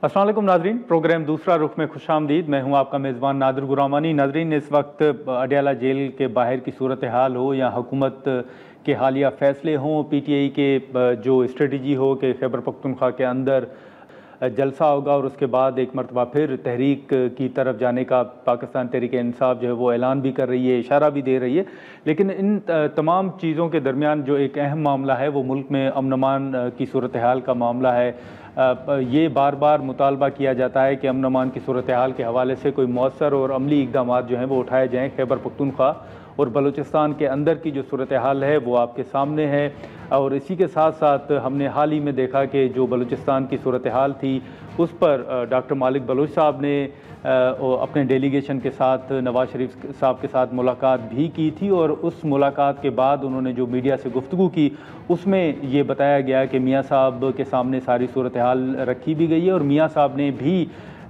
अस्सलाम वालेकुम नाजरीन, प्रोग्राम दूसरा रुख में खुशामदीद। मैं हूं आपका मेज़बान नादिर गुरामानी। नाजरीन, इस वक्त अडयाला जेल के बाहर की सूरत हाल हो या हुकूमत के हालिया फैसले हों, PTI के जो स्ट्रेटजी हो कि खैबर पख्तूनख्वा के अंदर जलसा होगा और उसके बाद एक मरतबा फिर तहरीक की तरफ जाने का पाकिस्तान तहरीक इंसाफ जो है वो ऐलान भी कर रही है, इशारा भी दे रही है। लेकिन इन तमाम चीज़ों के दरमियान जो एक अहम मामला है वो मुल्क में अमन अमान की सूरत हाल का मामला है। ये बार बार मुतालबा किया जाता है कि अमन अमान की सूरत हाल के हवाले से कोई मौसर और अमली इकदाम जो हैं वो उठाए जाएँ। खैबर पख्तूनख्वा और बलूचिस्तान के अंदर की जो सूरत हाल है वो आपके सामने है। और इसी के साथ साथ हमने हाल ही में देखा कि जो बलूचिस्तान की सूरत हाल थी उस पर डॉक्टर मालिक बलोच साहब ने अपने डेलीगेशन के साथ नवाज शरीफ साहब के साथ मुलाकात भी की थी। और उस मुलाकात के बाद उन्होंने जो मीडिया से गुफ्तगू की उसमें ये बताया गया कि मियाँ साहब के सामने सारी सूरत हाल रखी भी गई है और मियाँ साहब ने भी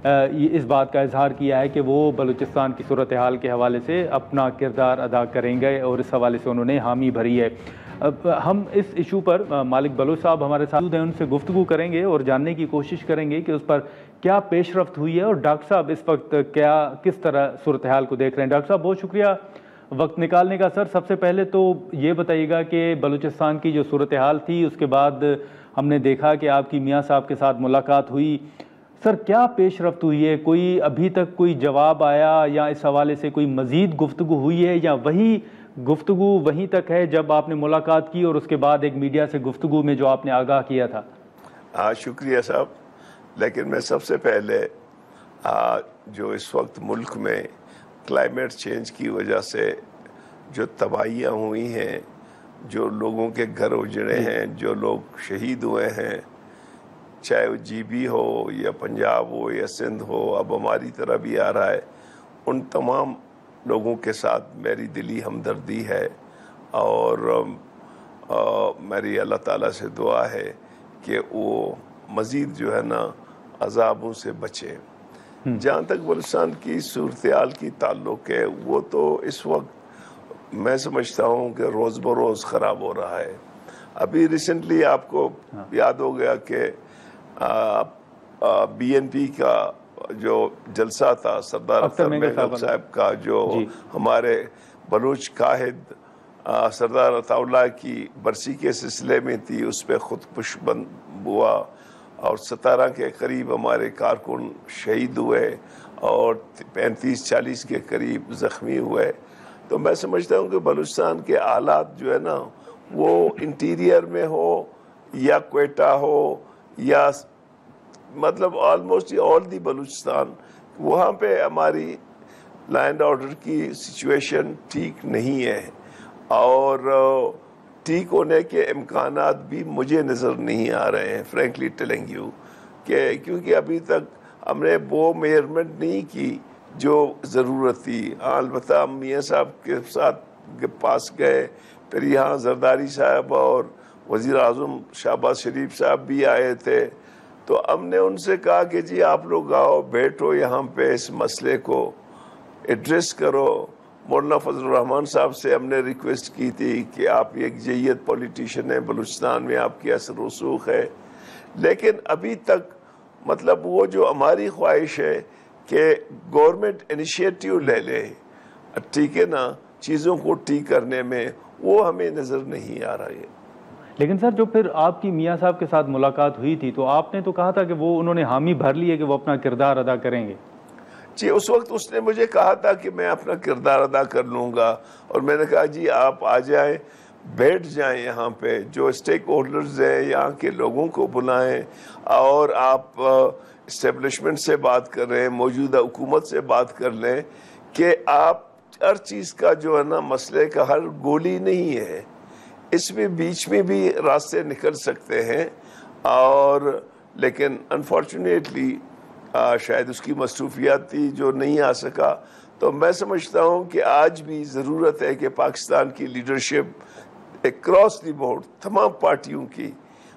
इस बात का इजहार किया है कि वो बलूचिस्तान की सूरत हाल के हवाले से अपना किरदार अदा करेंगे और इस हवाले से उन्होंने हामी भरी है। अब हम इस इशू पर मालिक बलोच साहब हमारे साथ हैं, उनसे गुफ्तगू करेंगे और जानने की कोशिश करेंगे कि उस पर क्या पेशरफ्त हुई है और डॉक्टर साहब इस वक्त किस तरह सूरत हाल को देख रहे हैं। डॉक्टर साहब बहुत शुक्रिया वक्त निकालने का। सर, सबसे पहले तो ये बताइएगा कि बलूचिस्तान की जो सूरत हाल थी उसके बाद हमने देखा कि आपकी मियाँ साहब के साथ मुलाकात हुई। सर, क्या पेशरफ्त हुई है? कोई अभी तक कोई जवाब आया या इस हवाले से कोई मज़ीद गुफ्तगू हुई है या वही गुफ्तगू वहीं तक है जब आपने मुलाकात की और उसके बाद एक मीडिया से गुफ्तगू में जो आपने आगाह किया था? शुक्रिया साहब। लेकिन मैं सबसे पहले जो इस वक्त मुल्क में क्लाइमेट चेंज की वजह से जो तबाहियाँ हुई हैं, जो लोगों के घर उजड़े हैं, जो लोग शहीद हुए हैं, चाहे वो GB हो या पंजाब हो या सिंध हो, अब हमारी तरह भी आ रहा है, उन तमाम लोगों के साथ मेरी दिली हमदर्दी है। और मेरी अल्लाह ताला से दुआ है कि वो मज़ीद जो है ना अज़ाबों से बचे। जहाँ तक बलूचिस्तान की सूरत हाल की ताल्लुक़ है, वो तो इस वक्त मैं समझता हूँ कि रोज़ बरोज़ ख़राब हो रहा है। अभी रिसेंटली आपको याद हो गया कि BNP का जो जलसा था सरदार अख्तर मेंगल साहब का, जो हमारे बलूच काहिद सरदार अताउल्लाह की बरसी के सिलसिले में थी, उस पर खुदकुश हुआ और 17 के करीब हमारे कारकुन शहीद हुए और 35-40 के करीब ज़ख्मी हुए। तो मैं समझता हूँ कि बलूचिस्तान के हालात जो है ना, वो इंटीरियर में हो या क्वेटा हो या मतलब ऑलमोस्ट ऑल दी बलूचिस्तान, वहाँ पे हमारी लैंड ऑर्डर की सिचुएशन ठीक नहीं है और ठीक होने के इम्कानात भी मुझे नज़र नहीं आ रहे हैं, फ्रैंकली टेलिंग यू, कि क्योंकि अभी तक हमने वो मेजरमेंट नहीं की जो ज़रूरत थी। अलबत्ता मियाँ साहब के साथ के पास गए, फिर यहाँ जरदारी साहब और वज़ीर आज़म शहबाज शरीफ साहब भी आए थे। तो हमने उनसे कहा कि जी आप लोग आओ, बैठो यहाँ पे, इस मसले को एड्रेस करो। मौलाना फजल रहमान साहब से हमने रिक्वेस्ट की थी कि आप एक जय्यद पॉलिटिशियन हैं, बलूचिस्तान में आपकी असर रसूख है, लेकिन अभी तक मतलब वो जो हमारी ख्वाहिश है कि गवर्नमेंट इनिशिएटिव ले ले, ठीक है ना, चीज़ों को ठीक करने में, वो हमें नज़र नहीं आ रहा है। लेकिन सर, जो फिर आपकी मियाँ साहब के साथ मुलाकात हुई थी तो आपने तो कहा था कि वो उन्होंने हामी भर ली है कि वो अपना किरदार अदा करेंगे। जी, उस वक्त उसने मुझे कहा था कि मैं अपना किरदार अदा कर लूँगा और मैंने कहा जी आप आ जाएं, बैठ जाएं यहाँ पे, जो स्टेक होल्डर्स हैं यहाँ के लोगों को बुलाएं और आप इस्टेब्लिशमेंट से बात कर रहे हैं, मौजूदा हुकूमत से बात कर लें कि आप हर चीज़ का जो है ना मसले का हल गोली नहीं है, इसमें बीच में भी रास्ते निकल सकते हैं। और लेकिन अनफॉर्चुनेटली शायद उसकी मसरूफियात थी जो नहीं आ सका। तो मैं समझता हूँ कि आज भी ज़रूरत है कि पाकिस्तान की लीडरशिप अक्रॉस द बोर्ड तमाम पार्टियों की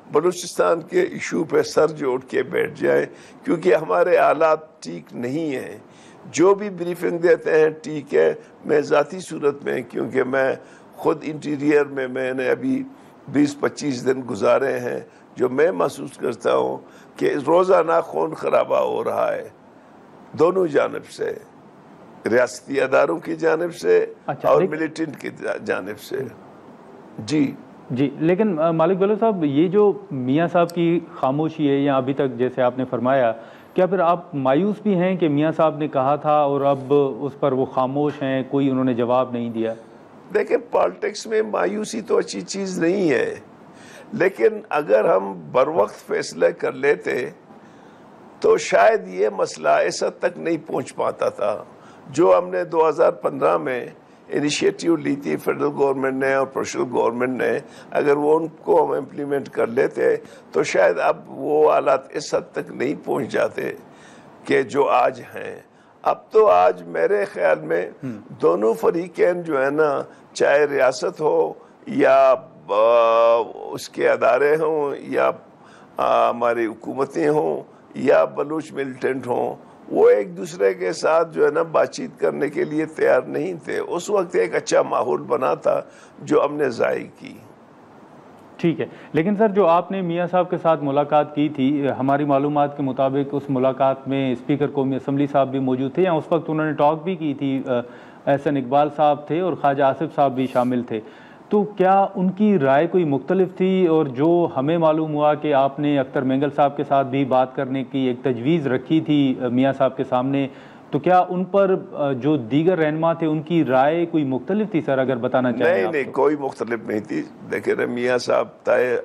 बलूचिस्तान के इशू पे सर जोड़ के बैठ जाए, क्योंकि हमारे हालात ठीक नहीं हैं। जो भी ब्रीफिंग देते हैं ठीक है, मैं ज़ाती सूरत में, क्योंकि मैं ख़ुद इंटीरियर में मैंने अभी 20-25 दिन गुजारे हैं, जो मैं महसूस करता हूँ कि रोज़ाना खून खराबा हो रहा है दोनों जानब से, रियासती अदारों की जानब से और मिलिटेंट की जानब से। जी, लेकिन मालिक बलोच साहब, ये जो मियाँ साहब की खामोशी है या अभी तक जैसे आपने फरमाया, क्या फिर आप मायूस भी हैं कि मियाँ साहब ने कहा था और अब उस पर वो खामोश हैं, कोई उन्होंने जवाब नहीं दिया? देखिए, पॉलिटिक्स में मायूसी तो अच्छी चीज़ नहीं है, लेकिन अगर हम बर वक्त फैसले कर लेते तो शायद ये मसला इस हद तक नहीं पहुंच पाता था। जो हमने 2015 में इनिशिएटिव ली थी फेडरल गवर्नमेंट ने और प्रोविंशियल गवर्नमेंट ने, अगर वो उनको हम इम्प्लीमेंट कर लेते तो शायद अब वो हालात इस हद तक नहीं पहुंच जाते कि जो आज हैं। अब तो आज मेरे ख्याल में दोनों फरीकैन जो है ना, चाहे रियासत हो या उसके अदारे हों या हमारी हुकूमतें हों या बलूच मिलिटेंट हों, वो एक दूसरे के साथ जो है ना बातचीत करने के लिए तैयार नहीं थे। उस वक्त एक अच्छा माहौल बना था जो हमने ज़ाहिर की। ठीक है, लेकिन सर जो आपने मियाँ साहब के साथ मुलाकात की थी, हमारी मालूमात के मुताबिक उस मुलाकात में स्पीकर कौमी असम्बली साहब भी मौजूद थे या उस वक्त उन्होंने टॉक भी की थी, एहसन इकबाल साहब थे और ख्वाजा आसिफ साहब भी शामिल थे, तो क्या उनकी राय कोई मुख्तलिफ थी? और जो हमें मालूम हुआ कि आपने अख्तर मेंगल साहब के साथ भी बात करने की एक तजवीज़ रखी थी मियाँ साहब के सामने, तो क्या उन पर जो दीगर रहनुमा थे उनकी राय कोई मुख्तलिफ थी सर, अगर बताना चाहें? नहीं, कोई मुख्तलिफ नहीं थी। देखिए, मियाँ साहब तय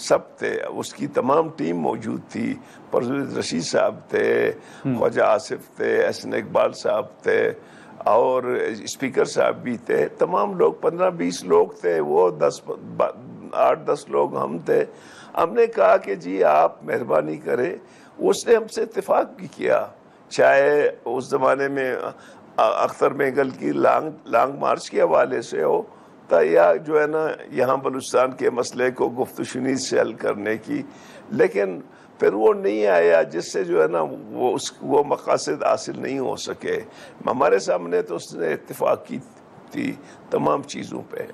सब थे, उसकी तमाम टीम मौजूद थी। परवेज़ रशीद साहब थे, ख्वाजा आसिफ थे, एहसन इकबाल साहब थे और स्पीकर साहब भी थे। तमाम लोग 15-20 लोग थे, वो 8-10 लोग हम थे। हमने कहा कि जी आप मेहरबानी करें। उसने हमसे इत्तेफाक भी किया, चाहे उस ज़माने में अख्तर मेंगल की लॉन्ग मार्च के हवाले से हो तो या जो है ना यहाँ बलूचिस्तान के मसले को गुफ्तशुनी से हल करने की, लेकिन फिर वो नहीं आया, जिससे जो है ना वो मकासद हासिल नहीं हो सके। हमारे सामने तो उसने इत्तेफाक की थी तमाम चीज़ों पे।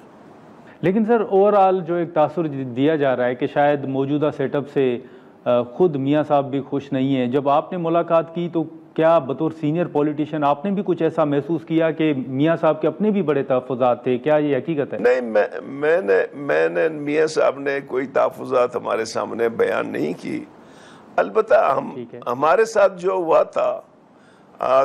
लेकिन सर ओवरऑल जो एक तासुर दिया जा रहा है कि शायद मौजूदा सेटअप से खुद मियाँ साहब भी खुश नहीं हैं। जब आपने मुलाकात की तो क्या बतौर सीनियर पॉलिटिशियन आपने भी कुछ ऐसा महसूस किया कि मियाँ साहब के अपने भी बड़े तहफ़्फ़ुज़ात थे? क्या ये हकीकत है? नहीं, मैंने मियाँ साहब ने कोई तहफ़्फ़ुज़ात हमारे सामने बयान नहीं की। अलबत्ता हमारे साथ जो हुआ था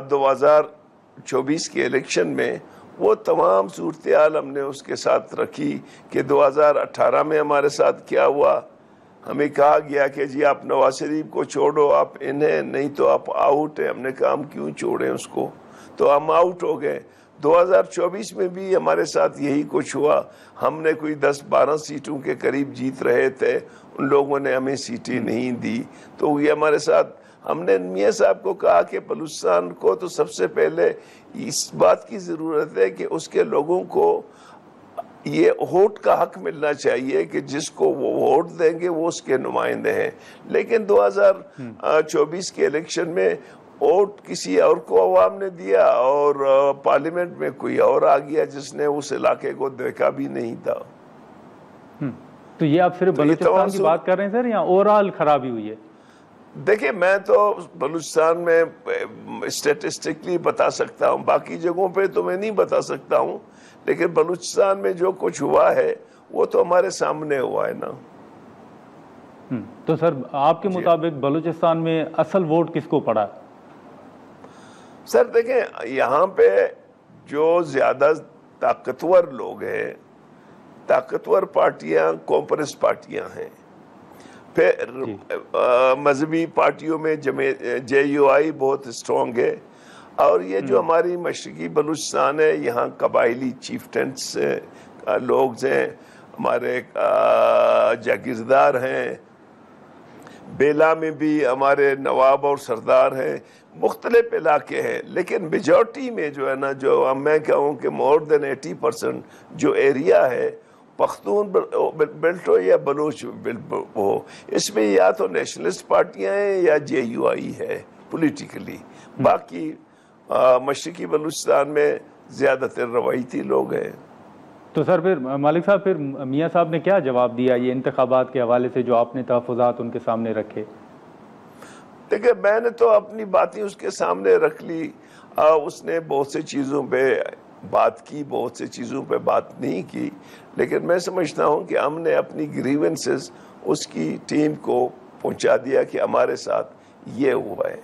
2024 के इलेक्शन में, वो तमाम सूरत हाल हमने उसके साथ रखी कि 2018 में हमारे साथ क्या हुआ। हमें कहा गया कि जी आप नवाज शरीफ को छोड़ो, आप इन्हें, नहीं तो आप आउट है। हमने कहा हम क्यों छोड़ें उसको, तो हम आउट हो गए। 2024 में भी हमारे साथ यही कुछ हुआ। हमने कोई 10-12 सीटों के करीब जीत रहे थे, उन लोगों ने हमें सीटें नहीं दी। तो ये हमारे साथ, हमने मियाँ साहब को कहा कि बलूचिस्तान को तो सबसे पहले इस बात की ज़रूरत है कि उसके लोगों को ये वोट का हक मिलना चाहिए कि जिसको वो वोट देंगे वो उसके नुमाइंदे हैं। लेकिन 2024 के इलेक्शन में वोट किसी और को अवाम ने दिया और पार्लियामेंट में कोई और आ गया जिसने उस इलाके को देखा भी नहीं था। तो ये आप सिर्फ बलूचिस्तान की बात कर रहे हैं सर या ओवरऑल खराबी हुई है? देखिए, मैं तो बलूचिस्तान में स्टेटिस्टिकली बता सकता हूँ, बाकी जगहों पे तो मैं नहीं बता सकता हूँ, लेकिन बलूचिस्तान में जो कुछ हुआ है वो तो हमारे सामने हुआ है ना। तो सर आपके मुताबिक बलूचिस्तान में असल वोट किसको पड़ा? सर देखें, यहाँ पे जो ज़्यादा ताकतवर लोग हैं, ताकतवर पार्टियाँ कॉम्युनिस्ट पार्टियाँ हैं। फिर मजहबी पार्टियों में JUI बहुत स्ट्रॉन्ग है, और ये जो हमारी मशरकी बलूचिस्तान है, यहाँ कबायली चीफ्टेंट्स लोग हैं, हमारे जागीरदार हैं, बेला में भी हमारे नवाब और सरदार हैं, मुख्तलिफ इलाके हैं। लेकिन मेजॉरिटी में जो है ना, जो मैं कहूँ कि मोर देन 80% जो एरिया है पख्तून बेल्ट हो या बलूच बेल्ट हो, इसमें या तो नेशनलिस्ट पार्टियां हैं या JUI है पॉलिटिकली। बाकी मशरकी बलूचिस्तान में ज़्यादातर रवायती लोग हैं। तो सर फिर मालिक साहब, फिर मियाँ साहब ने क्या जवाब दिया ये इंतखाबात के हवाले से जो आपने तहफ़्फ़ुज़ात उनके सामने रखे? देखिए, मैंने तो अपनी बातें उसके सामने रख ली। उसने बहुत सी चीज़ों पे बात की, बहुत सी चीज़ों पे बात नहीं की, लेकिन मैं समझता हूँ कि हमने अपनी ग्रीवेंसेस उसकी टीम को पहुँचा दिया कि हमारे साथ ये हुआ है।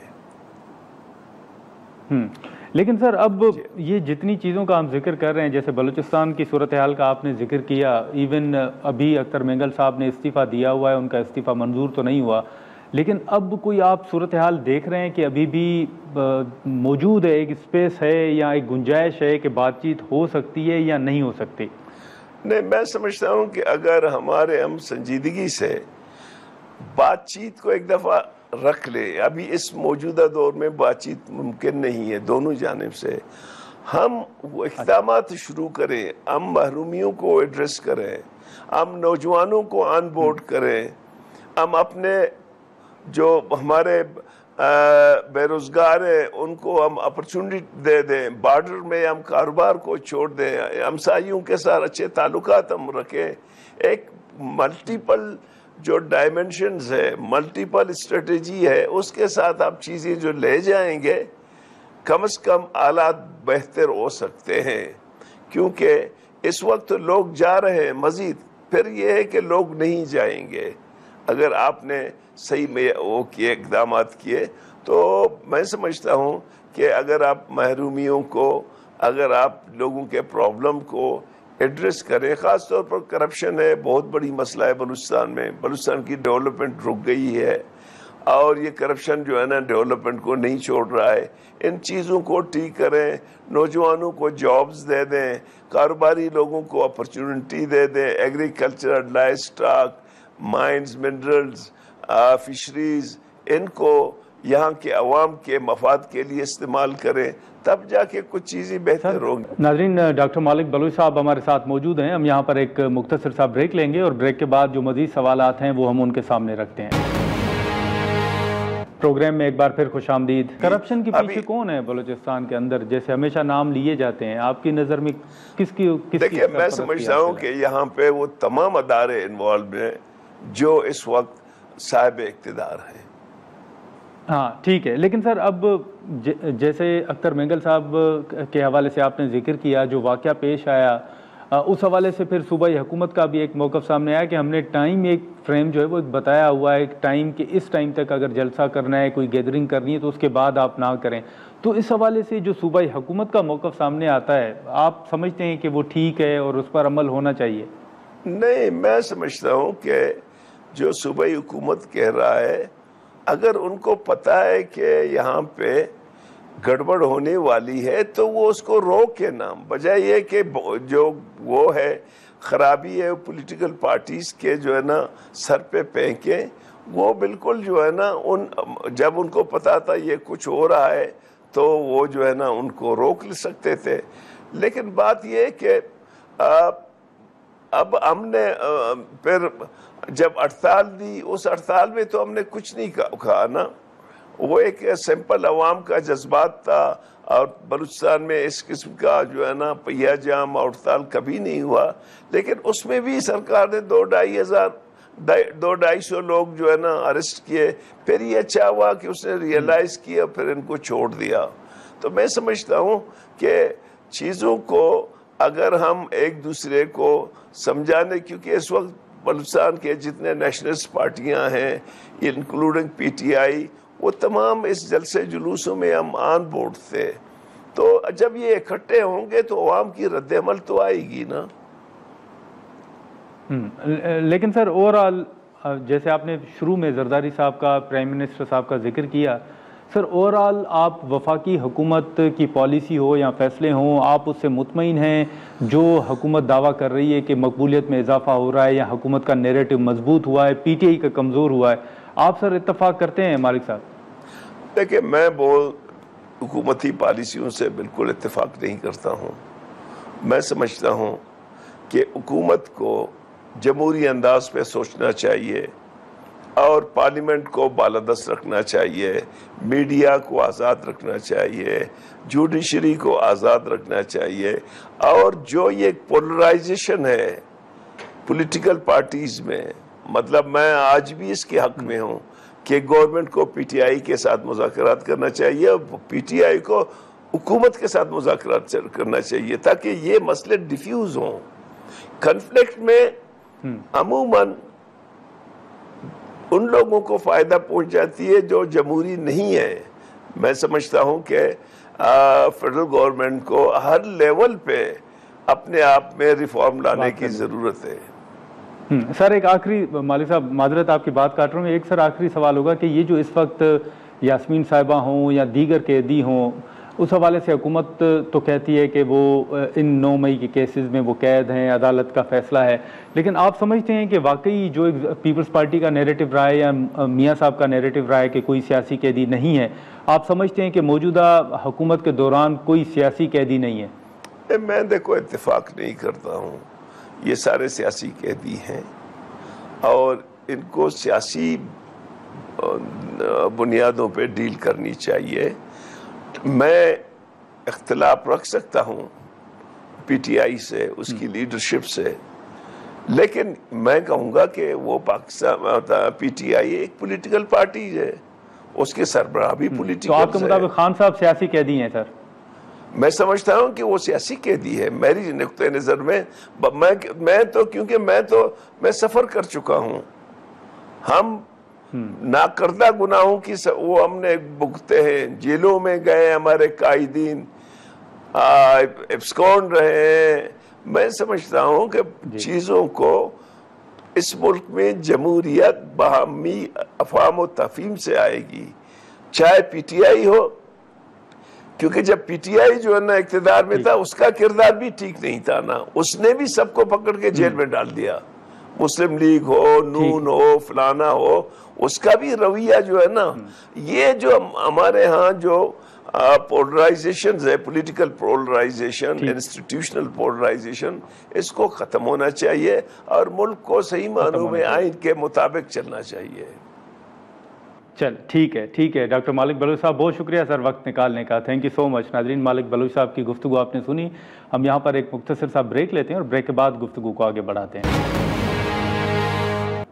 लेकिन सर अब ये जितनी चीज़ों का हम जिक्र कर रहे हैं, जैसे बलूचिस्तान की सूरत हाल का आपने जिक्र किया, इवन अभी अख्तर मेंगल साहब ने इस्तीफ़ा दिया हुआ है, उनका इस्तीफ़ा मंजूर तो नहीं हुआ, लेकिन अब कोई आप सूरत हाल देख रहे हैं कि अभी भी मौजूद है, एक स्पेस है या एक गुंजाइश है कि बातचीत हो सकती है या नहीं हो सकती? नहीं, मैं समझता हूँ कि अगर हम संजीदगी से बातचीत को एक दफ़ा रख ले, अभी इस मौजूदा दौर में बातचीत मुमकिन नहीं है दोनों जानिब से, हम वो इक़दामात शुरू करें, हम महरूमियों को एड्रेस करें, हम नौजवानों को ऑन बोर्ड करें, हम अपने जो हमारे बेरोज़गार हैं उनको हम अपॉर्चुनिटी दे दें, बॉर्डर में हम कारोबार को छोड़ दें, हमसायों के साथ अच्छे ताल्लुकात हम रखें, एक मल्टीपल जो डायमेंशंस है, मल्टीपल स्ट्रेटजी है, उसके साथ आप चीज़ें जो ले जाएंगे, कम से कम हालात बेहतर हो सकते हैं। क्योंकि इस वक्त लोग जा रहे हैं मज़ीद, फिर ये है कि लोग नहीं जाएंगे। अगर आपने सही में वो किए इक़दाम किए, तो मैं समझता हूँ कि अगर आप महरूमियों को, अगर आप लोगों के प्रॉब्लम को एड्रेस करें, ख़ास तौर पर करप्शन है, बहुत बड़ी मसला है बलूचिस्तान में, बलूचिस्तान की डेवलपमेंट रुक गई है और ये करप्शन जो है ना डेवलपमेंट को नहीं छोड़ रहा है। इन चीज़ों को ठीक करें, नौजवानों को जॉब्स दे दें, कारोबारी लोगों को अपॉर्चुनिटी दे दें, agriculture, live stock, mines, minerals, fisheries, इनको यहाँ के अवाम के मफाद के लिए इस्तेमाल करें, तब जाके कुछ चीज़ें बेहतर होंगी। नाज़रीन, डॉक्टर मालिक बलूच साहब हमारे साथ मौजूद हैं। हम यहाँ पर एक मुख्तसर सा ब्रेक लेंगे और ब्रेक के बाद जो मज़ीद सवालात हैं वो हम उनके सामने रखते हैं। प्रोग्राम में एक बार फिर खुशामदीद। करप्शन के पीछे कौन है बलूचिस्तान के अंदर? जैसे हमेशा नाम लिए जाते हैं, आपकी नज़र में किसकी? देखिए, मैं समझता हूँ कि यहाँ पे वो तमाम अदारे इन्वॉल्व हैं जो इस वक्त साहिब इक़्तिदार हैं। हाँ ठीक है, लेकिन सर अब जैसे अख्तर मेंगल साहब के हवाले से आपने जिक्र किया, जो वाक़या पेश आया, उस हवाले से फिर सूबाई हुकूमत का भी एक मौक़िफ़ सामने आया कि हमने टाइम, एक फ्रेम जो है वो एक बताया हुआ है, एक टाइम कि इस टाइम तक अगर जलसा करना है, कोई गैदरिंग करनी है तो उसके बाद आप ना करें। तो इस हवाले से जो सूबाई हुकूमत का मौक़िफ़ सामने आता है, आप समझते हैं कि वो ठीक है और उस पर अमल होना चाहिए? नहीं, मैं समझता हूँ कि जो सूबाई हुकूमत कह रहा है, अगर उनको पता है कि यहाँ पे गड़बड़ होने वाली है तो वो उसको रोके ना, बजाय ये कि जो वो है ख़राबी है पॉलिटिकल पार्टीज़ के जो है ना सर पे फेंके। वो बिल्कुल जो है ना जब उनको पता था ये कुछ हो रहा है तो वो जो है ना उनको रोक ले सकते थे। लेकिन बात ये है कि अब हमने फिर जब हड़ताल दी, उस हड़ताल में तो हमने कुछ नहीं कहा ना, वो एक सिंपल अवाम का जज्बात था और बलूचिस्तान में इस किस्म का जो है ना पहिया जाम और हड़ताल कभी नहीं हुआ। लेकिन उसमें भी सरकार ने 200-250 लोग जो है ना अरेस्ट किए। फिर ये अच्छा हुआ कि उसने रियलाइज़ किया, फिर इनको छोड़ दिया। तो मैं समझता हूँ कि चीज़ों को अगर हम एक दूसरे को समझाने, क्योंकि इस वक्त बलूचिस्तान के जितने नेशनलिस्ट पार्टियां हैं इंक्लूडिंग पीटीआई, वो तमाम इस जलसे जुलूसों में हम ऑन बोर्ड थे। तो जब ये इकट्ठे होंगे तो अवाम की रद्द-ए-अमल तो आएगी ना। लेकिन सर ओवरऑल, जैसे आपने शुरू में जरदारी साहब का, प्राइम मिनिस्टर साहब का जिक्र किया, सर ओवरऑल आप वफाकी हुकूमत की पॉलिसी हो या फैसले हों, आप उससे मुतमईन हैं? जो हुकूमत दावा कर रही है कि मकबूलियत में इजाफा हो रहा है या हुकूमत का नैरेटिव मजबूत हुआ है, पीटीआई का कमज़ोर हुआ है, आप सर इत्तफाक करते हैं मालिक साहब? देखिए, मैं हुकूमती पॉलिसियों से बिल्कुल इत्तफाक नहीं करता हूँ। मैं समझता हूँ कि हुकूमत को जमहूरी अंदाज पे सोचना चाहिए और पार्लियामेंट को बालादस्त रखना चाहिए, मीडिया को आज़ाद रखना चाहिए, जुडिशरी को आज़ाद रखना चाहिए। और जो ये पोलराइजेशन है पॉलिटिकल पार्टीज़ में, मतलब मैं आज भी इसके हक में हूँ कि गवर्नमेंट को पीटीआई के साथ मुज़ाकरात करना चाहिए और पीटीआई को हुकूमत के साथ मुज़ाकरात करना चाहिए ताकि ये मसले डिफ्यूज़ हों। कन्फ्लिक्ट में अमूमन उन लोगों को फ़ायदा पहुंच जाती है जो जमहूरी नहीं है। मैं समझता हूं कि फेडरल गवर्नमेंट को हर लेवल पे अपने आप में रिफॉर्म लाने की ज़रूरत है। सर एक आखिरी, मालिक साहब माजरत आपकी बात काट रहा हूँ, एक सर आखिरी सवाल होगा कि ये जो इस वक्त यास्मीन साहिबा हों या दीगर कैदी हों, उस हवाले से हुकूमत तो कहती है कि वो इन 9 मई के केसेस में वो कैद हैं, अदालत का फैसला है, लेकिन आप समझते हैं कि वाकई जो एक पीपल्स पार्टी का नैरेटिव रहा है या मियाँ साहब का नैरेटिव रहा है कि कोई सियासी कैदी नहीं है, आप समझते हैं कि मौजूदा हुकूमत के दौरान कोई सियासी कैदी नहीं है? मैं देखो इत्तेफाक नहीं करता हूँ, ये सारे सियासी कैदी हैं और इनको सियासी बुनियादों पे डील करनी चाहिए। मैं इख्तिलाफ रख सकता हूँ पीटीआई से, उसकी लीडरशिप से, लेकिन मैं कहूँगा कि वो पाकिस्तान पीटीआई एक पॉलिटिकल पार्टी है, उसके सरबराह भी पॉलिटिकल। तो आपके मुताबिक खान साहब सियासी कैदी हैं सर? मैं समझता हूं कि वो सियासी कैदी है मेरी नुक्ते नज़र में। मैं तो क्योंकि मैं सफ़र कर चुका हूं, हम नाकर्दा गुनाहों की वो हमने भुगते हैं, जेलों में गए हमारे कायदीन, एब्सकॉन्ड रहे हैं। मैं समझता हूं कि चीज़ों को इस मुल्क में जमहूरियत बाहमी अफाम व तफहीम से आएगी, चाहे पीटीआई हो, क्योंकि जब पीटीआई जो है ना इक़्तिदार में था उसका किरदार भी ठीक नहीं था ना, उसने भी सबको पकड़ के जेल में डाल दिया। मुस्लिम लीग हो, नून हो, फलाना हो, उसका भी रवैया जो है ना, ये जो हमारे यहाँ जो पोलराइजेशन है, पॉलिटिकल पोलराइजेशन, इंस्टीट्यूशनल पोलराइजेशन, इसको ख़त्म होना चाहिए और मुल्क को सही मानों में आइन के मुताबिक चलना चाहिए। चल ठीक है डॉक्टर मालिक बलोच साहब, बहुत शुक्रिया सर वक्त निकालने का, थैंक यू सो मच। नाजरीन, मालिक बलोच साहब की गुफ्तगू आपने सुनी। हम यहाँ पर एक मुख्तसर सा ब्रेक लेते हैं और ब्रेक के बाद गुफ्तगू को आगे बढ़ाते हैं।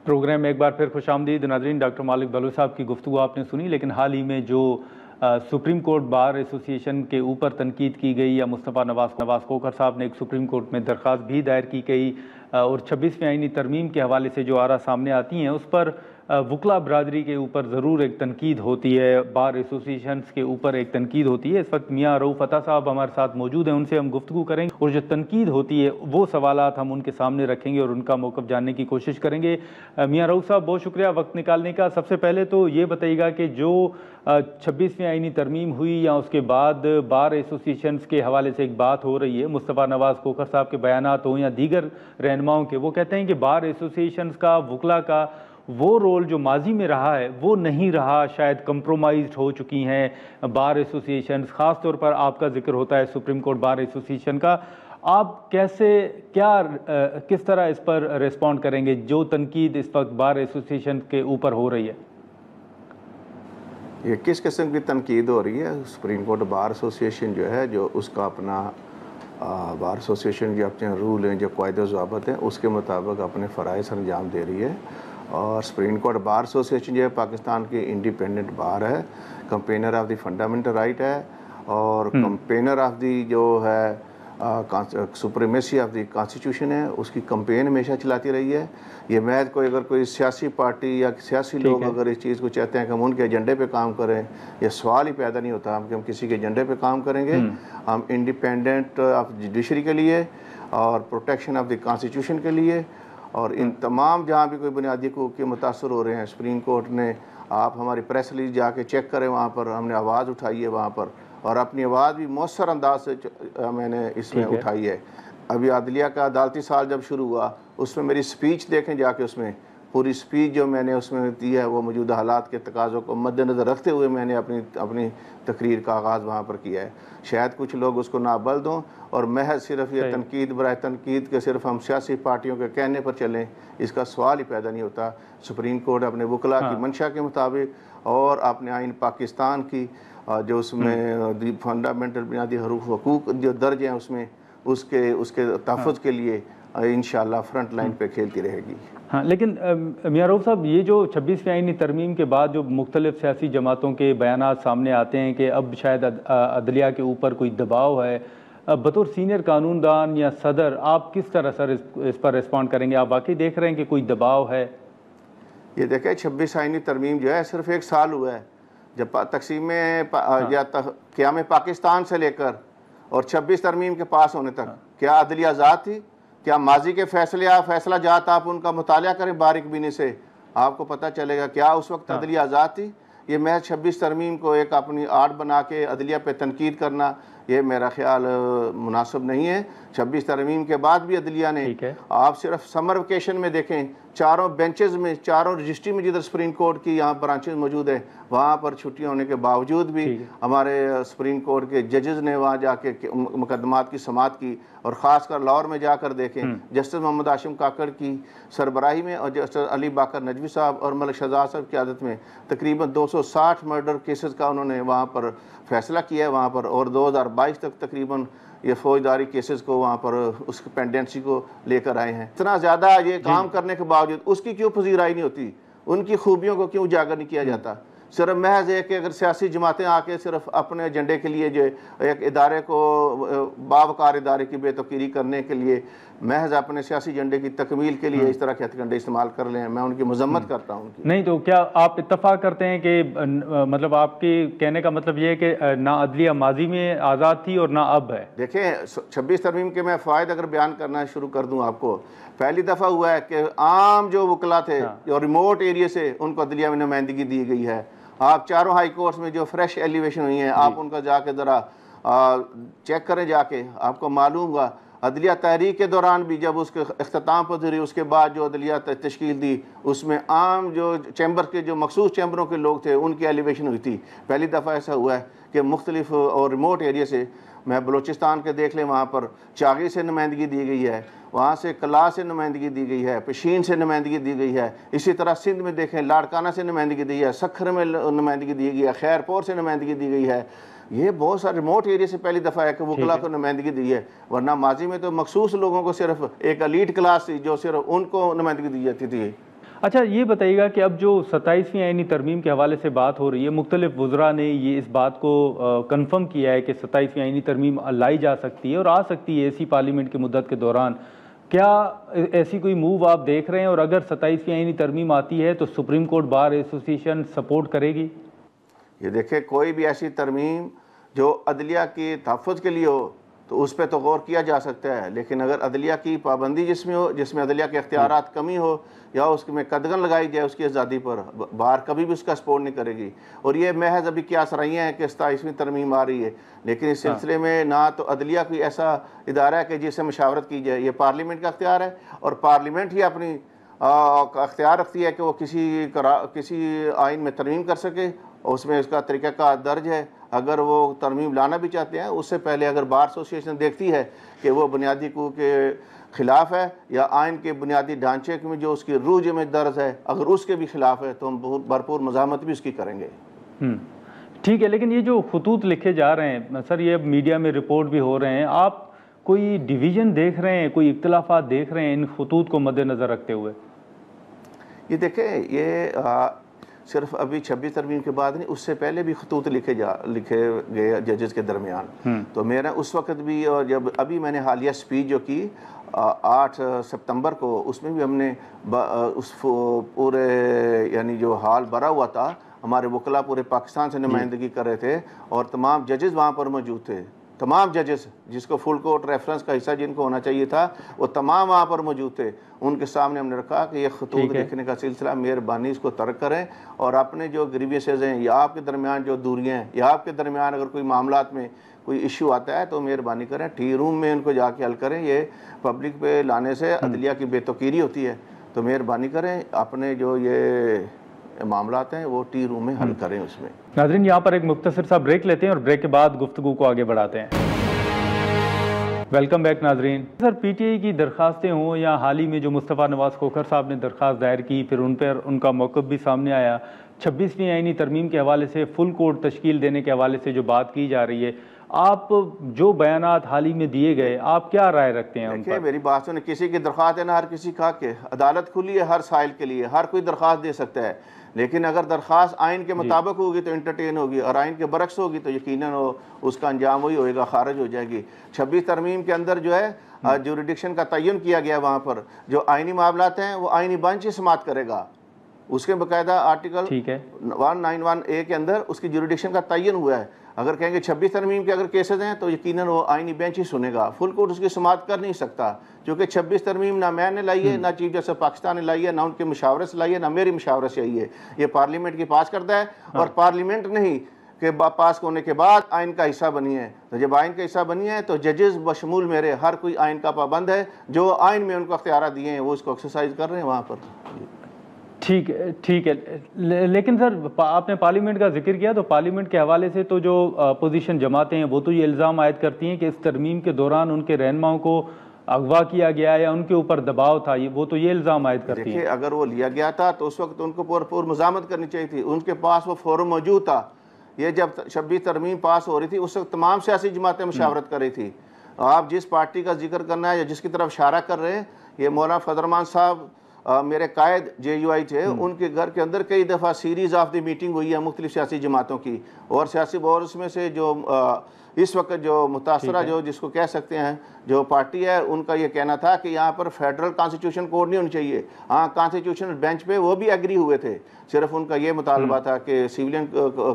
प्रोग्राम में एक बार फिर खुशामदीद। नाजरीन, डॉक्टर मालिक बलोच साहब की गुफ्तगू आपने सुनी, लेकिन हाल ही में जो सुप्रीम कोर्ट बार एसोसिएशन के ऊपर तनकीद की गई, या मुस्तफ़ा नवाज खोखर साहब ने एक सुप्रीम कोर्ट में दरख्वास्त भी दायर की गई, और 26वीं आईनी तरमीम के हवाले से जो आरा सामने आती हैं उस पर वकला बरादरी के ऊपर ज़रूर एक तनकीद होती है, बार एसोसिएशंस के ऊपर एक तनकीद होती है। इस वक्त मियाँ रऊफ़ अता साहब हमारे साथ मौजूद हैं, उनसे हम गुफ्तगू करेंगे और जो तनकीद होती है वो सवालात हम उनके सामने रखेंगे और उनका मौक़िफ़ जानने की कोशिश करेंगे। मियाँ रऊफ़ साहब, बहुत शुक्रिया वक्त निकालने का। सबसे पहले तो ये बताइएगा कि जो 26वीं आईनी तरमीम हुई या उसके बाद बार एसोसिएशंस के हवाले से एक बात हो रही है, मुस्तफ़ा नवाज खोखर साहब के बयानात हों या दीगर रहनुमाओं के, वो कहते हैं कि बार एसोसिएशंस का, वकला का वो रोल जो माजी में रहा है वो नहीं रहा, शायद कंप्रोमाइज़ हो चुकी हैं बार एसोसिएशंस। ख़ास तौर पर आपका जिक्र होता है सुप्रीम कोर्ट बार एसोसिएशन का। आप किस तरह इस पर रिस्पॉन्ड करेंगे जो तनकीद इस वक्त बार एसोसिएशन के ऊपर हो रही है? ये किस किस्म की तनकीद हो रही है? सुप्रीम कोर्ट बार एसोसिएशन जो है, जो उसका अपना बार एसोसिएशन के अपने रूल हैं, जो कायदे ज़ाबित हैं, उसके मुताबिक अपने फ़राइज़ अंजाम दे रही है। और सुप्रीम कोर्ट बार एसोसिएशन जो है पाकिस्तान की इंडिपेंडेंट बार है, campaigner of the fundamental right है और कंपेनर ऑफ द जो है सुप्रीमेसी ऑफ द कॉन्स्टिट्यूशन है, उसकी कंपेन हमेशा चलाती रही है। ये महज कोई अगर कोई सियासी पार्टी या सियासी लोग अगर इस चीज़ को चाहते हैं कि हम उनके एजेंडे पे काम करें, ये सवाल ही पैदा नहीं होता हम किसी के एजेंडे पे काम करेंगे। हम इंडिपेंडेंट ऑफ जुडिशरी के लिए और प्रोटेक्शन ऑफ द कॉन्स्टिट्यूशन के लिए और इन तमाम जहाँ भी कोई बुनियादी हकूक़ के मुतासर हो रहे हैं, सुप्रीम कोर्ट ने, आप हमारी प्रेस रिलीज जाके चेक करें, वहाँ पर हमने आवाज़ उठाई है वहाँ पर, और अपनी आवाज़ भी मौसर अंदाज से मैंने इसमें उठाई है। अभी अदलिया का अदालती साल जब शुरू हुआ उसमें मेरी स्पीच देखें जाके, उसमें पूरी स्पीच जो मैंने उसमें दी है वो मौजूदा हालात के तकाज़ों को मद्देनज़र रखते हुए मैंने अपनी तकरीर का आगाज़ वहाँ पर किया है। शायद कुछ लोग उसको नाबल्द हों और महज सिर्फ ये तनकीद बराए तनकीद के सिर्फ हम सियासी पार्टियों के कहने पर चलें, इसका सवाल ही पैदा नहीं होता। सुप्रीम कोर्ट अपने वकला की मंशा के मुताबिक और अपने आइन पाकिस्तान की जो उसमें फंडामेंटल बुनियादी हकूक़ जो दर्ज हैं उसमें उसके तहफ़्फ़ुज़ के लिए इंशाअल्लाह फ्रंट लाइन पे खेलती रहेगी। हाँ, लेकिन मियां रऊफ़ साहब, ये जो 26वीं आईनी तरमीम के बाद जो मुख्तलिफ सियासी जमातों के बयानात सामने आते हैं कि अब शायद अदलिया के ऊपर कोई दबाव है, बतौर सीनियर कानूनदान या सदर आप किस तरह सर इस पर रिस्पॉन्ड करेंगे? आप वाकई देख रहे हैं कि कोई दबाव है? ये देखें 26 आईनी तरमीम जो है सिर्फ 1 साल हुआ है जब तकसीम या क़याम पाकिस्तान से लेकर और 26 तरमीम के पास होने तक क्या अदलिया आज़ाद थी? क्या माजी के फैसला जात आप उनका मुताला करें बारीकबीनी से, आपको पता चलेगा क्या उस वक्त अदलिया आज़ाद थी। ये महज 26 तरमीम को एक अपनी आर्ट बना के अदलिया पे तनकीद करना ये मेरा ख्याल मुनासिब नहीं है। 26 तरमीम के बाद भी अदलिया ने, आप सिर्फ समर वेकेशन में देखें, चारों बेंचेस में, चारों रजिस्ट्री में जिधर सुप्रीम कोर्ट की यहाँ ब्रांचेज मौजूद है, वहाँ पर छुट्टियाँ होने के बावजूद भी हमारे सुप्रीम कोर्ट के जजेस ने वहाँ जाके मुकदमात की समाअत की। और ख़ासकर लाहौर में जाकर देखें, जस्टिस मोहम्मद आशिम काकड़ की सरबराही में और जस्टिस अली बाकर नजवी साहब और मलिक शहजाद साहब की आदत में तकरीबन 260 मर्डर केसेस का उन्होंने वहाँ पर फैसला किया है वहाँ पर, और 2022 तक तकरीबन ये फौजदारी केसेस को वहाँ पर उसकी पेंडेंसी को लेकर आए हैं। इतना ज़्यादा ये काम करने के बावजूद उसकी क्यों पजीराई नहीं होती, उनकी खूबियों को क्यों उजागर नहीं किया जाता? सिर्फ महज है कि अगर सियासी जमातें आके सिर्फ अपने एजेंडे के लिए जो एक इदारे को बावकार इदारे की बेतौकीरी करने के लिए महज अपने सियासी एजेंडे की तकमील के लिए इस तरह के हथकंडे इस्तेमाल कर लें, मैं उनकी मजम्मत करता हूँ उनकी। नहीं तो क्या आप इत्तफाक करते हैं कि मतलब आपके कहने का मतलब ये है कि ना अदलिया माजी में आज़ाद थी और ना अब है? देखें 26 तरमीम के मैं फ़ायदे अगर बयान करना शुरू कर दूँ आपको, पहली दफ़ा हुआ है कि आम जो वकला थे और रिमोट एरिया से उनको अदलिया में नुमाइंदगी दी गई है। आप चारों हाई कोर्ट्स में जो फ्रेश एलिवेशन हुई हैं आप उनका जाके ज़रा चेक करें जाके, आपको मालूम होगा अदलिया तहरीक के दौरान भी जब उसके अख्ताम पधरी उसके बाद जो अदलिया तश्कील दी उसमें आम जो चैम्बर के जो मखसूस चैम्बरों के लोग थे उनकी एलिवेशन हुई थी। पहली दफ़ा ऐसा हुआ है कि मुख्तलिफ और रिमोट एरिया से, मैं बलूचिस्तान के देख लें वहाँ पर चागी से नुमाइंदगी दी गई है, वहाँ से कला से नुमाइंदगी दी गई है, पेशीन से नुमाइंदगी दी गई है, इसी तरह सिंध में देखें लाड़काना से नुमाइंदगी दी है, सखर में नुमाइंदगी दी गई है, खैरपुर से नुमाइंदगी दी गई है। ये बहुत सारे रिमोट एरिया से पहली दफ़ा है कि वकला को नुमाइंदगी दी है, वरना माजी में तो मखसूस लोगों को सिर्फ एक एलीट क्लास थी जो सिर्फ उनको नुमाइंदगी दी जाती थी। अच्छा, ये बताइएगा कि अब जो 27वीं आईनी तरमीम के हवाले से बात हो रही है, मुख्तलिफ वुज़रा ने ये इस बात को कन्फर्म किया है कि 27वीं आईनी तरमीम लाई जा सकती है और आ सकती है इसी पार्लियामेंट की मुद्दत के दौरान। क्या ऐसी कोई मूव आप देख रहे हैं, और अगर 27वीं आईनी तरमीम आती है तो supreme court bar association support करेगी? ये देखें, कोई भी ऐसी तरमीम जो अदलिया के तहफ़्फ़ुज़ के लिए हो तो उस पर तो गौर किया जा सकता है, लेकिन अगर अदलिया की पाबंदी जिसमें हो, जिसमें अदलिया के अख्तियारात कमी हो या उसमें कदगन लगाई जाए उसकी आज़ादी पर, बार कभी भी उसका सपोर्ट नहीं करेगी। और ये महज अभी क्या सराहियाँ हैं कि 27वीं तरमीम आ रही है, लेकिन इस सिलसिले में ना तो अदलिया कोई ऐसा इदारा है कि जिससे मशावरत की जाए, ये पार्लियामेंट का अख्तियार है और पार्लियामेंट ही अपनी अख्तियार रखती है कि वो किसी आइन में तरमीम कर सके, उसमें उसका तरीक़ा का दर्ज है। अगर वो तरमीम लाना भी चाहते हैं उससे पहले अगर बार एसोसिएशन देखती है कि वो बुनियादी हकूक़ के ख़िलाफ़ है या आइन के बुनियादी ढांचे में जो उसकी रूज में दर्ज है अगर उसके भी ख़िलाफ़ है तो हम बहुत भरपूर मज़ामत भी उसकी करेंगे। ठीक है, लेकिन ये जो खतूत लिखे जा रहे हैं सर, ये अब मीडिया में रिपोर्ट भी हो रहे हैं, आप कोई डिवीज़न देख रहे हैं, कोई इख्तिलाफ़ात देख रहे हैं इन खतूत को मद्देनज़र रखते हुए? ये देखें, ये सिर्फ अभी 26 तरमीम के बाद नहीं, उससे पहले भी खतूत लिखे गए जजेस के दरमियान। तो मेरा उस वक्त भी, और जब अभी मैंने हालिया स्पीच जो की 8 सितंबर को, उसमें भी हमने उस पूरे यानी जो हाल भरा हुआ था, हमारे वकला पूरे पाकिस्तान से नुमाइंदगी कर रहे थे और तमाम जजेस वहाँ पर मौजूद थे, तमाम जजेस जिसको फुल कोर्ट रेफरेंस का हिस्सा जिनको होना चाहिए था वो तमाम वहाँ पर मौजूद थे। उनके सामने हमने रखा कि ये खतूत लिखने का सिलसिला मेहरबानी इसको तर्क करें और अपने जो ग्रीवियसेस हैं या आपके दरमियान जो दूरियाँ हैं या आपके दरमियान अगर कोई मामलात में कोई इशू आता है तो मेहरबानी करें टी रूम में उनको जाके हल करें। ये पब्लिक पे लाने से अदलिया की बेतौकीरी होती है। तो मेहरबानी करें अपने जो ये मामलात हैं वो टी रूम में हल करें उसमें। नाज़रीन, यहाँ पर एक मुख्तसर सा ब्रेक लेते हैं और ब्रेक के बाद गुफ्तगू को आगे बढ़ाते हैं। वेलकम बैक नाजरीन। सर, पीटीआई की दरखास्तें हों या हाल ही में जो मुस्तफ़ा नवाज़ खोखर साहब ने दरख्वास्त दायर की, फिर उन पर उनका मौक़िफ़ भी सामने आया, 26वीं आईनी तरमीम के हवाले से फुल कोर्ट तश्कील देने के हवाले से जो बात की जा रही है, आप जो बयानात हाल ही में दिए गए, आप क्या राय रखते हैं उन पर? मेरी बात सुने, किसी की दरख्वास्त है ना हर किसी का के अदालत खुली है हर साइल के लिए, हर कोई दरख्वास्त दे सकता है, लेकिन अगर दरख्वास्त आइन के मुताबिक होगी तो इंटरटेन होगी और आइन के बरक्स होगी तो यकीनन उसका अंजाम वही होएगा, खारिज हो जाएगी। 26 तरमीम के अंदर जो है जुरिडिक्शन का तयन किया गया, वहाँ पर जो आइनी मामलात हैं वो आइनी बेंच ही समाअत करेगा, उसके बाकायदा आर्टिकल 191A के अंदर उसकी जुरिडिक्शन का तयन हुआ है। अगर कहेंगे 26 तरमीम के अगर केसेस हैं तो यकीनन वो आइनी बेंच ही सुनेगा, फुल कोर्ट उसकी समाअत कर नहीं सकता, क्योंकि 26 तरमीम ना मैंने लाई है, ना चीफ जस्टिस पाकिस्तान ने लाई है, ना उनके मुशावरे से लाई है, ना मेरी मुशावरे से आई है। ये पार्लियामेंट की पास करता है और पार्लियामेंट नहीं के पास होने के बाद आइन का हिस्सा बनी है। तो जब आइन का हिस्सा बनी है तो जजेस बशमूल मेरे हर कोई आइन का पाबंद है, जो आइन में उनको अख्तियार दिए हैं वो उसको एक्सरसाइज कर रहे हैं वहाँ पर। ठीक है, लेकिन सर आपने पार्लियामेंट का जिक्र किया, तो पार्लियामेंट के हवाले से तो जो अपोजिशन जमातें हैं वो तो ये इल्ज़ाम आयद करती हैं कि इस तरमीम के दौरान उनके रहनुमाओं को अगवा किया गया या उनके ऊपर दबाव था, वो तो ये इल्ज़ाम आयद करती हैं। अगर वो लिया गया था तो उस वक्त उनको पूरी मज़ामत करनी चाहिए थी, उनके पास वो फोरम मौजूद था। ये जब 26 तरमीम पास हो रही थी उस वक्त तमाम सियासी जमातें मुशावरत कर रही थी। आप जिस पार्टी का जिक्र करना है या जिसकी तरफ इशारा कर रहे हैं, ये मौलाना फजलरहमान साहब मेरे कायद JUI थे, उनके घर के अंदर कई दफ़ा सीरीज़ ऑफ द मीटिंग हुई है मुख्तलिफ सियासी जमातों की, और सियासी और उसमें से जो इस वक्त जो मुतासरा जो जिसको कह सकते हैं जो पार्टी है, उनका ये कहना था कि यहाँ पर फेडरल कॉन्स्टिट्यूशन कोर्ट नहीं होनी चाहिए। हाँ, कॉन्स्टिट्यूशनल बेंच पे वो भी एग्री हुए थे, सिर्फ उनका ये मुतालबा था कि सिविलियन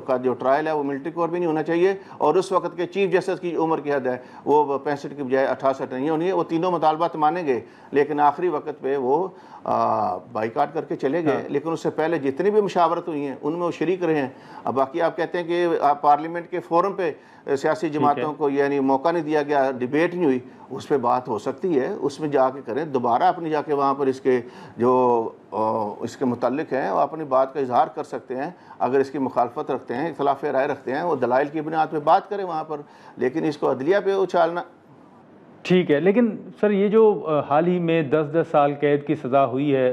का जो ट्रायल है वो मिलिट्री कोर्ट भी नहीं होना चाहिए, और उस वक्त के चीफ जस्टिस की उम्र की हद है वो 65 की बजाय 68 नहीं होनी है। वो तीनों मुतालबात माने गए, लेकिन आखिरी वक्त पे वो बाइकाट करके चले गए। लेकिन उससे पहले जितनी भी मुशावरत हुई हैं उनमें वो शरीक रहे हैं। अब बाकी आप कहते हैं कि आप पार्लियामेंट के फोरम पे सियासी जमातों को यानी मौका नहीं दिया गया, डिबेट नहीं हुई, उस पर बात हो सकती है, उसमें जाके करें दोबारा अपनी जाके वहाँ पर इसके जो इसके मुतल्लिक हैं वो अपनी बात का इजहार कर सकते हैं। अगर इसकी मुखालफत रखते हैं, इख्तलाफ राय रखते हैं, वो दलाइल की बुनियाद पर बात करें वहाँ पर, लेकिन इसको अदलिया पे उछालना। ठीक है, लेकिन सर ये जो हाल ही में 10-10 साल कैद की सज़ा हुई है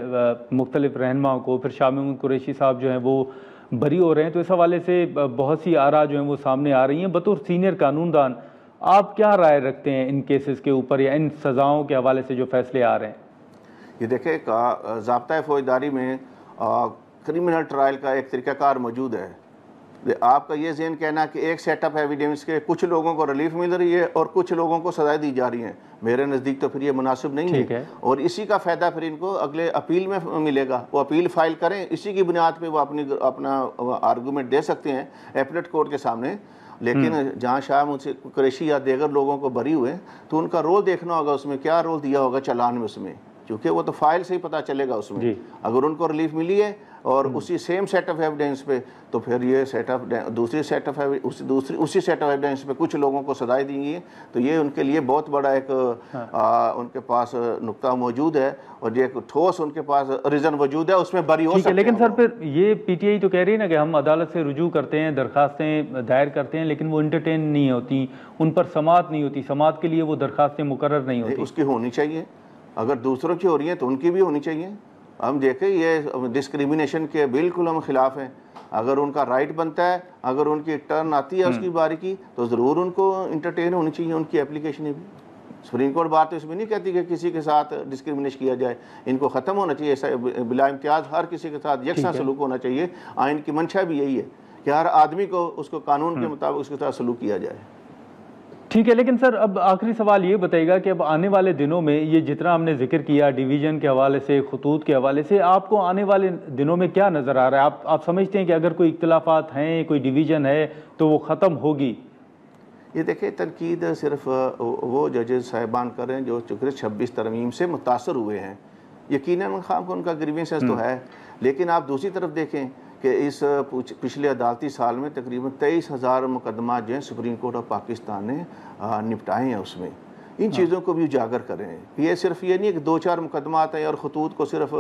मुख्तलिफ रहनुमाओं को, फिर शाह महमूद कुरैशी साहब जो हैं वो बरी हो रहे हैं, तो इस हवाले से बहुत सी आरा जो हैं वो सामने आ रही हैं। बतौर सीनियर कानूनदान आप क्या राय रखते हैं इन केसेस के ऊपर या इन सज़ाओं के हवाले से जो फैसले आ रहे हैं? ये देखें, ज़ाब्ता फ़ौजदारी में क्रिमिनल ट्रायल का एक तरीक़ाकार मौजूद है। आपका ये ज़हन कहना कि एक सेटअप एविडेंस के कुछ लोगों को रिलीफ मिल रही है और कुछ लोगों को सज़ाएं दी जा रही हैं, मेरे नज़दीक तो फिर ये मुनासिब नहीं है। और इसी का फ़ायदा फिर इनको अगले अपील में मिलेगा, वो अपील फाइल करें, इसी की बुनियाद पे वो अपना आर्गूमेंट दे सकते हैं एपलेट कोर्ट के सामने। लेकिन जहाँ शाह मुझसे कुरैशी या दीगर लोगों को बरी हुए तो उनका रोल देखना होगा, उसमें क्या रोल दिया होगा चालान में उसमें, क्योंकि वो तो फाइल से ही पता चलेगा उसमें। अगर उनको रिलीफ मिली है और उसी सेम सेट ऑफ एविडेंस पे, तो फिर ये सेट ऑफ उसी सेट ऑफ एविडेंस पे कुछ लोगों को सजाएं दी है, तो ये उनके लिए बहुत बड़ा एक उनके पास नुक्ता मौजूद है और ये एक ठोस उनके पास रीज़न मौजूद है, उसमें बरी हो सकते हैं। लेकिन सर फिर ये PTI तो कह रही है ना कि हम अदालत से रुजू करते हैं, दरखास्तें दायर करते हैं, लेकिन वो इंटरटेन नहीं होती, उन पर समाअत नहीं होती, समाअत के लिए वो दरखास्तें मुकर्रर नहीं होती। उसकी होनी चाहिए, अगर दूसरों की हो रही है तो उनकी भी होनी चाहिए। हम देखें ये डिस्क्रिमिनेशन के बिल्कुल हम खिलाफ हैं। अगर उनका राइट बनता है, अगर उनकी टर्न आती है उसकी बारी की, तो ज़रूर उनको इंटरटेन होनी चाहिए उनकी एप्लीकेशन भी। सुप्रीम कोर्ट बात तो इसमें नहीं कहती कि किसी के साथ डिस्क्रिमिनेशन किया जाए, इनको ख़त्म होना चाहिए, ऐसा बिला इम्तियाज़ हर किसी के साथ यकसा सलूक होना चाहिए। आइन की मंशा भी यही है कि हर आदमी को उसको कानून के मुताबिक उसके साथ सलूक किया जाए। ठीक है, लेकिन सर अब आखिरी सवाल ये बताइएगा कि अब आने वाले दिनों में ये जितना हमने जिक्र किया डिवीज़न के हवाले से, खतूत के हवाले से, आपको आने वाले दिनों में क्या नज़र आ रहा है? आप समझते हैं कि अगर कोई इख्तिलाफात हैं, कोई डिवीज़न है तो वो ख़त्म होगी? ये देखिए, तनकीद सिर्फ वो जजेस साहिबान करें जो चूँकि 26 तरमीम से मुतासर हुए हैं, यकीनन खाम को उनका ग्रीवेंसेस तो है, लेकिन आप दूसरी तरफ देखें कि इस पिछले अदालती साल में तकरीबन 23,000 मुकदमा जो हैं सुप्रीम कोर्ट ऑफ पाकिस्तान ने निपटाए हैं उसमें। इन चीज़ों को भी उजागर करें। ये सिर्फ ये नहीं है कि 2-4 मुकदमात हैं और खतूत को सिर्फ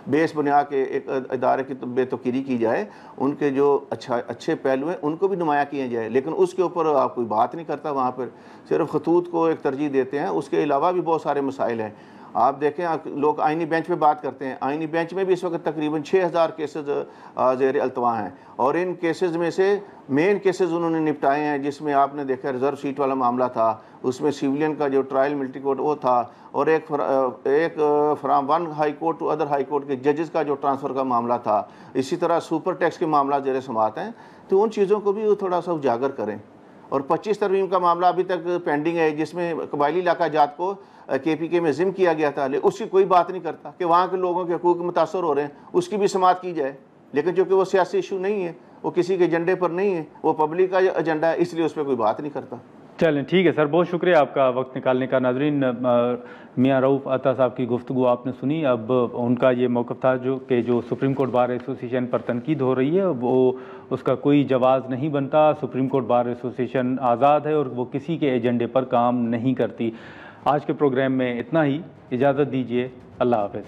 बेस बना के एक इदारे की बेतौकीरी की जाए, उनके जो अच्छे पहलू हैं उनको भी नुमाया किया जाए, लेकिन उसके ऊपर आप कोई बात नहीं करता। वहाँ पर सिर्फ खतूत को एक तरजीह देते हैं, उसके अलावा भी बहुत सारे मसाइल हैं। आप देखें, लोग आइनी बेंच पे बात करते हैं, आइनी बेंच में भी इस वक्त तकरीबन 6000 केसेस ज़ेर अल्तवा हैं, और इन केसेस में से मेन केसेस उन्होंने निपटाए हैं, जिसमें आपने देखा रिजर्व सीट वाला मामला था, उसमें सिविलियन का जो ट्रायल मिलिट्री कोर्ट वो था, और एक from one high court to other high court के जजेस का जो ट्रांसफ़र का मामला था। इसी तरह सुपर टैक्स के मामला ज़ेर समाअत हैं, तो उन चीज़ों को भी थोड़ा सा उजागर करें। और 25 तरमीम का मामला अभी तक पेंडिंग है, जिसमें कबायली इलाका जात को KPK में ज़िम किया गया था, लेकिन उसकी कोई बात नहीं करता कि वहाँ के लोगों के हकूक़ मुतासर हो रहे हैं, उसकी भी समाअत की जाए। लेकिन चूँकि वो सियासी इशू नहीं है, वो किसी के एजेंडे पर नहीं है, वो पब्लिक का एजेंडा है, इसलिए उस पर कोई बात नहीं करता। चलें, ठीक है सर, बहुत शुक्रिया आपका वक्त निकालने का। नाज़रीन, मियाँ रऊफ़ अता साहब की गुफ्तगू आपने सुनी। अब उनका ये मौक़िफ़ था जो सुप्रीम कोर्ट बार एसोसिएशन पर तनकीद हो रही है, वो उसका कोई जवाज़ नहीं बनता। सुप्रीम कोर्ट बार एसोसिएशन आज़ाद है और वो किसी के एजेंडे पर काम नहीं करती। आज के प्रोग्राम में इतना ही, इजाज़त दीजिए, अल्लाह हाफ़िज़।